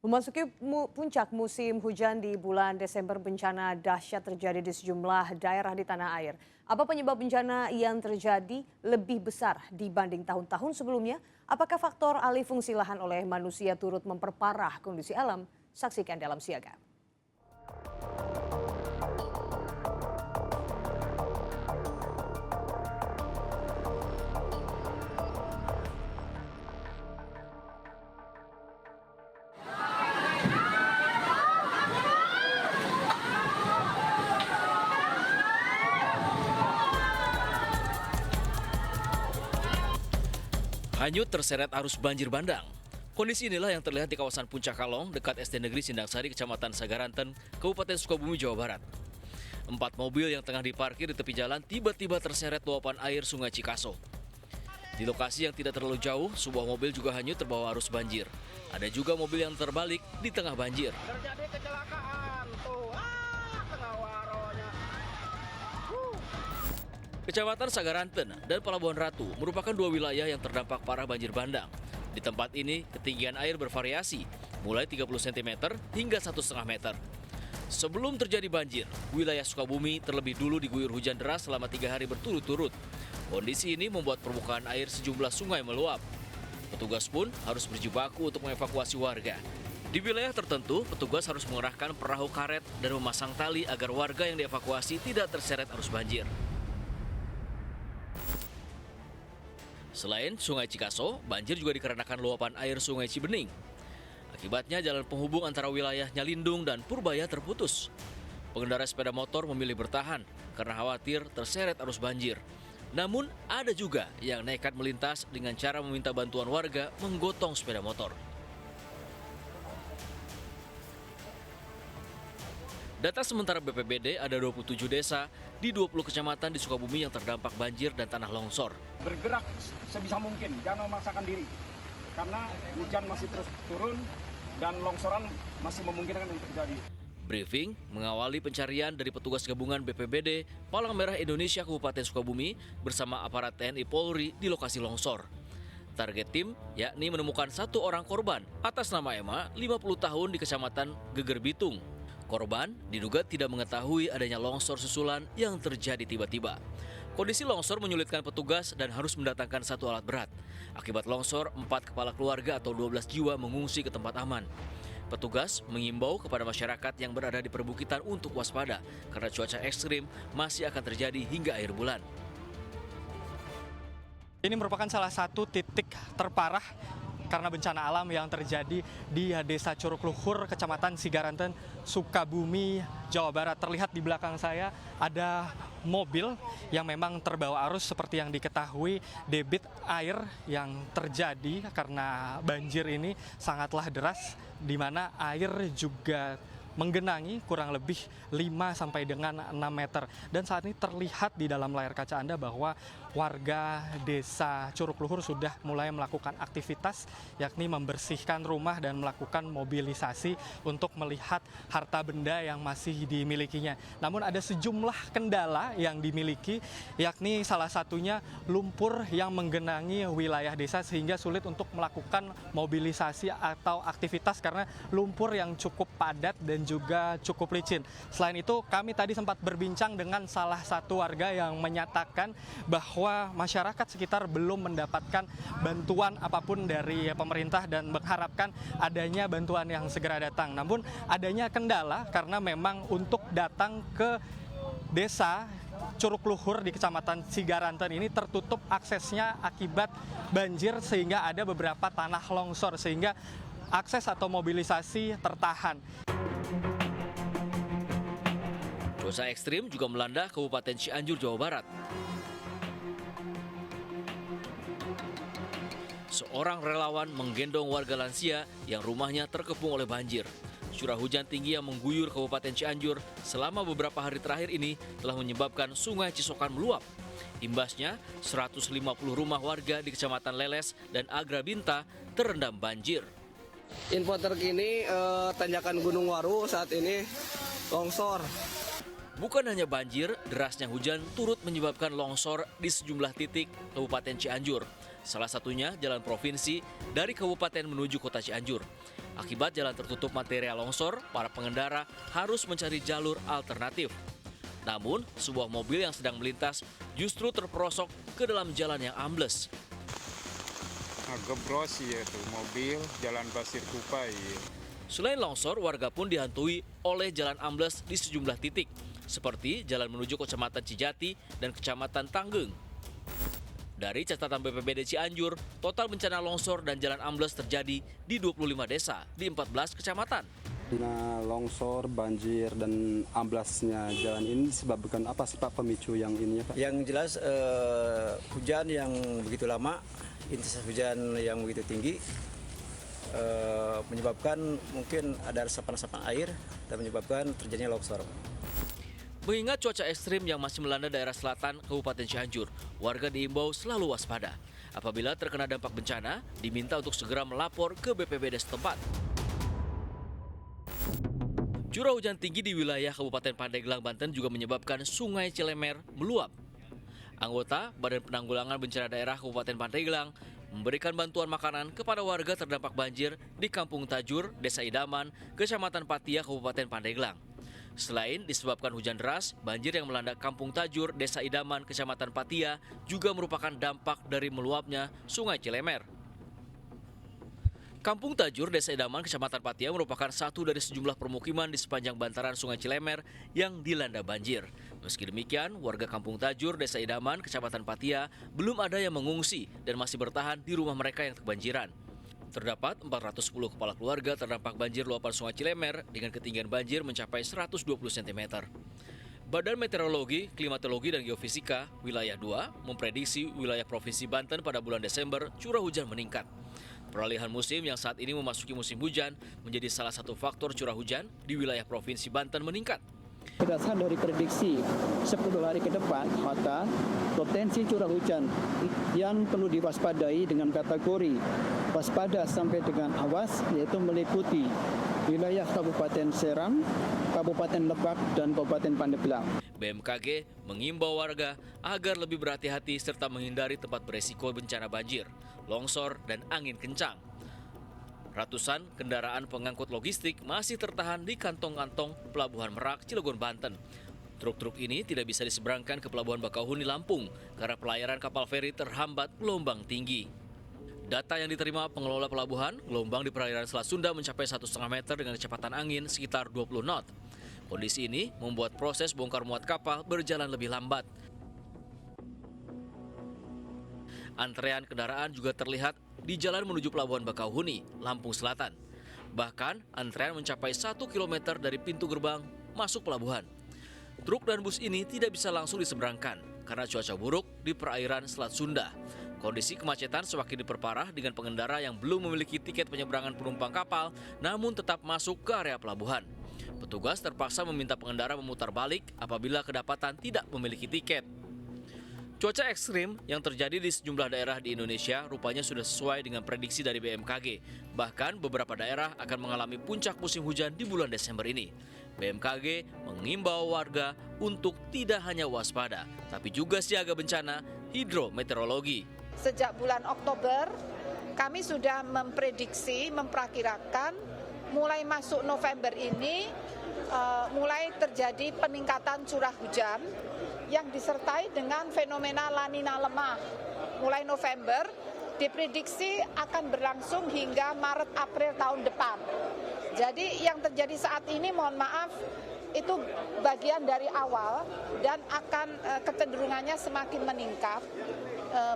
Memasuki puncak musim hujan di bulan Desember, bencana dahsyat terjadi di sejumlah daerah di tanah air. Apa penyebab bencana yang terjadi lebih besar dibanding tahun-tahun sebelumnya? Apakah faktor alih fungsi lahan oleh manusia turut memperparah kondisi alam? Saksikan dalam Siaga. Hanyut terseret arus banjir bandang. Kondisi inilah yang terlihat di kawasan Puncak Kalong, dekat SD Negeri Sindangsari, Kecamatan Sagaranten, Kabupaten Sukabumi, Jawa Barat. 4 mobil yang tengah diparkir di tepi jalan tiba-tiba terseret luapan air Sungai Cikaso. Di lokasi yang tidak terlalu jauh, sebuah mobil juga hanyut terbawa arus banjir. Ada juga mobil yang terbalik di tengah banjir. Terjadi kecelakaan tuh, tengah waronya. Kecamatan Sagaranten dan Pelabuhan Ratu merupakan 2 wilayah yang terdampak parah banjir bandang. Di tempat ini, ketinggian air bervariasi, mulai 30 cm hingga 1,5 meter. Sebelum terjadi banjir, wilayah Sukabumi terlebih dulu diguyur hujan deras selama 3 hari berturut-turut. Kondisi ini membuat permukaan air sejumlah sungai meluap. Petugas pun harus berjibaku untuk mengevakuasi warga. Di wilayah tertentu, petugas harus mengerahkan perahu karet dan memasang tali agar warga yang dievakuasi tidak terseret arus banjir. Selain Sungai Cikaso, banjir juga dikarenakan luapan air Sungai Cibening. Akibatnya jalan penghubung antara wilayah Nyalindung dan Purbaya terputus. Pengendara sepeda motor memilih bertahan karena khawatir terseret arus banjir. Namun ada juga yang nekat melintas dengan cara meminta bantuan warga menggotong sepeda motor. Data sementara BPBD ada 27 desa di 20 kecamatan di Sukabumi yang terdampak banjir dan tanah longsor. Bergerak sebisa mungkin, jangan memaksakan diri. Karena hujan masih terus turun dan longsoran masih memungkinkan untuk terjadi. Briefing mengawali pencarian dari petugas gabungan BPBD Palang Merah Indonesia Kabupaten Sukabumi bersama aparat TNI Polri di lokasi longsor. Target tim yakni menemukan 1 orang korban atas nama Emma, 50 tahun di Kecamatan Geger Bitung. Korban diduga tidak mengetahui adanya longsor susulan yang terjadi tiba-tiba. Kondisi longsor menyulitkan petugas dan harus mendatangkan 1 alat berat. Akibat longsor, 4 kepala keluarga atau 12 jiwa mengungsi ke tempat aman. Petugas mengimbau kepada masyarakat yang berada di perbukitan untuk waspada karena cuaca ekstrim masih akan terjadi hingga akhir bulan. Ini merupakan salah satu titik terparah karena bencana alam yang terjadi di Desa Curug Luhur, Kecamatan Sagaranten, Sukabumi, Jawa Barat. Terlihat di belakang saya ada mobil yang memang terbawa arus seperti yang diketahui. Debit air yang terjadi karena banjir ini sangatlah deras, di mana air juga menggenangi kurang lebih 5 sampai dengan 6 meter. Dan saat ini terlihat di dalam layar kaca Anda bahwa warga Desa Curug Luhur sudah mulai melakukan aktivitas, yakni membersihkan rumah dan melakukan mobilisasi untuk melihat harta benda yang masih dimilikinya. Namun ada sejumlah kendala yang dimiliki, yakni salah satunya lumpur yang menggenangi wilayah desa sehingga sulit untuk melakukan mobilisasi atau aktivitas karena lumpur yang cukup padat dan juga cukup licin. Selain itu, kami tadi sempat berbincang dengan salah satu warga yang menyatakan bahwa masyarakat sekitar belum mendapatkan bantuan apapun dari pemerintah dan mengharapkan adanya bantuan yang segera datang. Namun adanya kendala karena memang untuk datang ke Desa Curug Luhur di Kecamatan Sagaranten ini tertutup aksesnya akibat banjir sehingga ada beberapa tanah longsor sehingga akses atau mobilisasi tertahan. Cuaca ekstrim juga melanda Kabupaten Cianjur, Jawa Barat. Seorang relawan menggendong warga lansia yang rumahnya terkepung oleh banjir. Curah hujan tinggi yang mengguyur Kabupaten Cianjur selama beberapa hari terakhir ini telah menyebabkan Sungai Cisokan meluap. Imbasnya, 150 rumah warga di Kecamatan Leles dan Agra Binta terendam banjir. Info terkini tanjakan Gunung Waru saat ini longsor. Bukan hanya banjir, derasnya hujan turut menyebabkan longsor di sejumlah titik Kabupaten Cianjur. Salah satunya jalan provinsi dari kabupaten menuju kota Cianjur. Akibat jalan tertutup material longsor, para pengendara harus mencari jalur alternatif. Namun, sebuah mobil yang sedang melintas justru terperosok ke dalam jalan yang ambles. Gebros ya tuh mobil jalan pasir kupai. Selain longsor, warga pun dihantui oleh jalan ambles di sejumlah titik, seperti jalan menuju Kecamatan Cijati dan Kecamatan Tanggeng. Dari catatan BPBD Cianjur, total bencana longsor dan jalan ambles terjadi di 25 desa di 14 kecamatan. Nah, longsor, banjir, dan amblasnya jalan ini disebabkan apa sih Pak pemicu yang ininya Pak? Yang jelas hujan yang begitu lama, intensitas hujan yang begitu tinggi, menyebabkan mungkin ada resapan-resapan air dan menyebabkan terjadinya longsor. Mengingat cuaca ekstrim yang masih melanda daerah selatan Kabupaten Cianjur, warga diimbau selalu waspada. Apabila terkena dampak bencana, diminta untuk segera melapor ke BPBD setempat. Curah hujan tinggi di wilayah Kabupaten Pandeglang, Banten juga menyebabkan Sungai Cilemer meluap. Anggota Badan Penanggulangan Bencana Daerah Kabupaten Pandeglang memberikan bantuan makanan kepada warga terdampak banjir di Kampung Tajur, Desa Idaman, Kecamatan Patia, Kabupaten Pandeglang. Selain disebabkan hujan deras, banjir yang melanda Kampung Tajur, Desa Idaman, Kecamatan Patia juga merupakan dampak dari meluapnya Sungai Cilemer. Kampung Tajur, Desa Idaman, Kecamatan Patia merupakan satu dari sejumlah permukiman di sepanjang bantaran Sungai Cilemer yang dilanda banjir. Meski demikian, warga Kampung Tajur, Desa Idaman, Kecamatan Patia belum ada yang mengungsi dan masih bertahan di rumah mereka yang kebanjiran. Terdapat 410 kepala keluarga terdampak banjir luapan Sungai Cilemer dengan ketinggian banjir mencapai 120 cm. Badan Meteorologi, Klimatologi, dan Geofisika Wilayah 2 memprediksi wilayah Provinsi Banten pada bulan Desember curah hujan meningkat. Peralihan musim yang saat ini memasuki musim hujan menjadi salah satu faktor curah hujan di wilayah Provinsi Banten meningkat. Berdasarkan dari prediksi 10 hari ke depan, maka potensi curah hujan yang perlu diwaspadai dengan kategori waspada sampai dengan awas, yaitu meliputi wilayah Kabupaten Serang, Kabupaten Lebak, dan Kabupaten Pandeglang. BMKG mengimbau warga agar lebih berhati-hati serta menghindari tempat beresiko bencana banjir, longsor, dan angin kencang. Ratusan kendaraan pengangkut logistik masih tertahan di kantong-kantong Pelabuhan Merak, Cilegon, Banten. Truk-truk ini tidak bisa diseberangkan ke Pelabuhan Bakauheni, Lampung karena pelayaran kapal feri terhambat gelombang tinggi. Data yang diterima pengelola pelabuhan, gelombang di perairan Selat Sunda mencapai 1,5 meter dengan kecepatan angin sekitar 20 knot. Kondisi ini membuat proses bongkar muat kapal berjalan lebih lambat. Antrean kendaraan juga terlihat di jalan menuju Pelabuhan Bakauheni, Lampung Selatan. Bahkan antrean mencapai 1 km dari pintu gerbang masuk pelabuhan. Truk dan bus ini tidak bisa langsung diseberangkan karena cuaca buruk di perairan Selat Sunda. Kondisi kemacetan semakin diperparah dengan pengendara yang belum memiliki tiket penyeberangan penumpang kapal namun tetap masuk ke area pelabuhan. Petugas terpaksa meminta pengendara memutar balik apabila kedapatan tidak memiliki tiket. Cuaca ekstrim yang terjadi di sejumlah daerah di Indonesia rupanya sudah sesuai dengan prediksi dari BMKG. Bahkan beberapa daerah akan mengalami puncak musim hujan di bulan Desember ini. BMKG mengimbau warga untuk tidak hanya waspada, tapi juga siaga bencana hidrometeorologi. Sejak bulan Oktober, kami sudah memprediksi, memperkirakan mulai masuk November ini mulai terjadi peningkatan curah hujan yang disertai dengan fenomena La Nina lemah. Mulai November diprediksi akan berlangsung hingga Maret-April tahun depan. Jadi yang terjadi saat ini, mohon maaf, itu bagian dari awal dan akan kecenderungannya semakin meningkat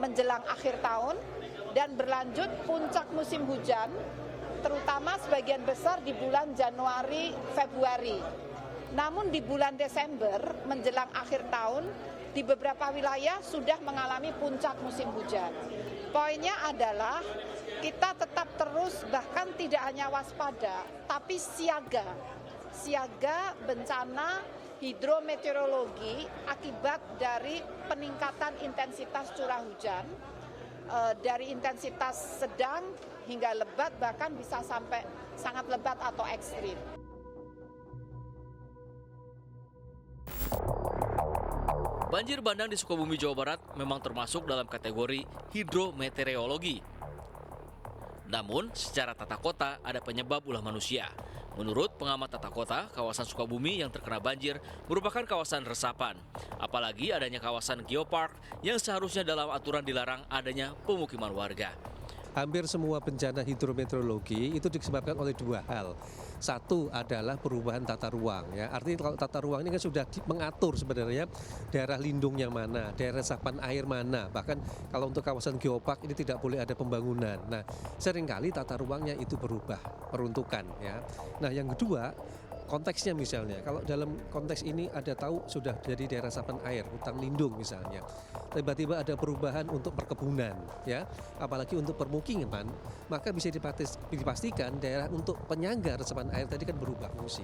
menjelang akhir tahun dan berlanjut puncak musim hujan, terutama sebagian besar di bulan Januari, Februari. Namun di bulan Desember menjelang akhir tahun, di beberapa wilayah sudah mengalami puncak musim hujan. Poinnya adalah kita tetap terus, bahkan tidak hanya waspada, tapi siaga. Siaga bencana hidrometeorologi akibat dari peningkatan intensitas curah hujan, dari intensitas sedang hingga lebat, bahkan bisa sampai sangat lebat atau ekstrim. Banjir bandang di Sukabumi, Jawa Barat memang termasuk dalam kategori hidrometeorologi. Namun, secara tata kota ada penyebab ulah manusia. Menurut pengamat tata kota, kawasan Sukabumi yang terkena banjir merupakan kawasan resapan. Apalagi adanya kawasan geopark yang seharusnya dalam aturan dilarang adanya pemukiman warga. Hampir semua bencana hidrometeorologi itu disebabkan oleh dua hal. Satu adalah perubahan tata ruang. Ya. Artinya kalau tata ruang ini kan sudah mengatur sebenarnya daerah lindung yang mana, daerah resapan air mana. Bahkan kalau untuk kawasan geopark ini tidak boleh ada pembangunan. Nah, seringkali tata ruangnya itu berubah, peruntukan. Ya. Nah, yang kedua, konteksnya misalnya, kalau dalam konteks ini ada tahu sudah jadi daerah resapan air, hutan lindung misalnya. Tiba-tiba ada perubahan untuk perkebunan, ya, apalagi untuk permukiman, maka bisa dipastikan daerah untuk penyangga resapan air tadi kan berubah fungsi.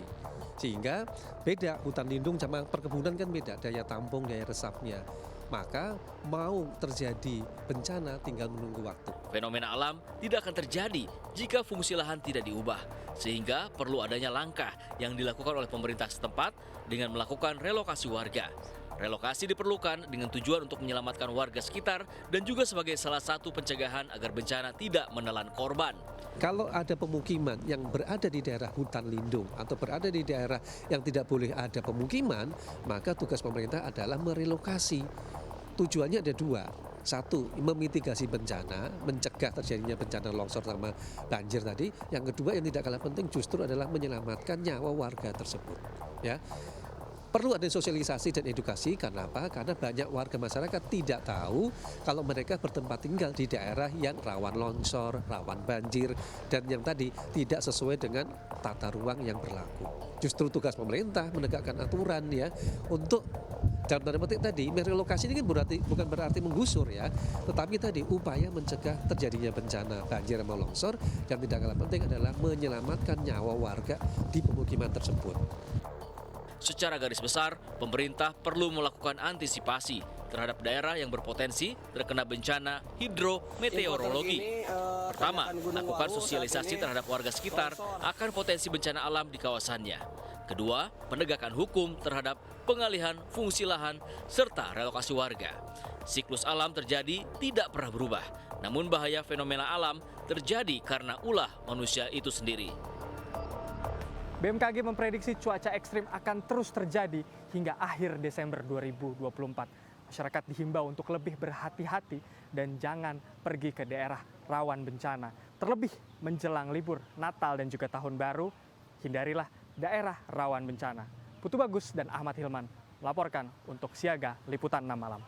Sehingga beda, hutan lindung sama perkebunan kan beda, daya tampung, daya resapnya. Maka mau terjadi bencana tinggal menunggu waktu. Fenomena alam tidak akan terjadi jika fungsi lahan tidak diubah, sehingga perlu adanya langkah yang dilakukan oleh pemerintah setempat dengan melakukan relokasi warga. Relokasi diperlukan dengan tujuan untuk menyelamatkan warga sekitar dan juga sebagai salah satu pencegahan agar bencana tidak menelan korban. Kalau ada pemukiman yang berada di daerah hutan lindung atau berada di daerah yang tidak boleh ada pemukiman, maka tugas pemerintah adalah merelokasi. Tujuannya ada dua. Satu, memitigasi bencana, mencegah terjadinya bencana longsor sama banjir tadi. Yang kedua yang tidak kalah penting justru adalah menyelamatkan nyawa warga tersebut. Ya. Perlu ada sosialisasi dan edukasi, karena apa? Karena banyak warga masyarakat tidak tahu kalau mereka bertempat tinggal di daerah yang rawan longsor, rawan banjir, dan yang tadi tidak sesuai dengan tata ruang yang berlaku. Justru tugas pemerintah menegakkan aturan ya untuk dalam tanda petik tadi, merelokasi ini kan bukan berarti menggusur ya, tetapi tadi upaya mencegah terjadinya bencana banjir sama longsor, dan tidak kalah penting adalah menyelamatkan nyawa warga di pemukiman tersebut. Secara garis besar, pemerintah perlu melakukan antisipasi terhadap daerah yang berpotensi terkena bencana hidrometeorologi. Pertama, lakukan sosialisasi terhadap warga sekitar akan potensi bencana alam di kawasannya. Kedua, penegakan hukum terhadap pengalihan fungsi lahan serta relokasi warga. Siklus alam terjadi tidak pernah berubah, namun bahaya fenomena alam terjadi karena ulah manusia itu sendiri. BMKG memprediksi cuaca ekstrim akan terus terjadi hingga akhir Desember 2024. Masyarakat dihimbau untuk lebih berhati-hati dan jangan pergi ke daerah rawan bencana. Terlebih menjelang libur Natal dan juga Tahun Baru, hindarilah daerah rawan bencana. Putu Bagus dan Ahmad Hilman melaporkan untuk Siaga Liputan 6 Malam.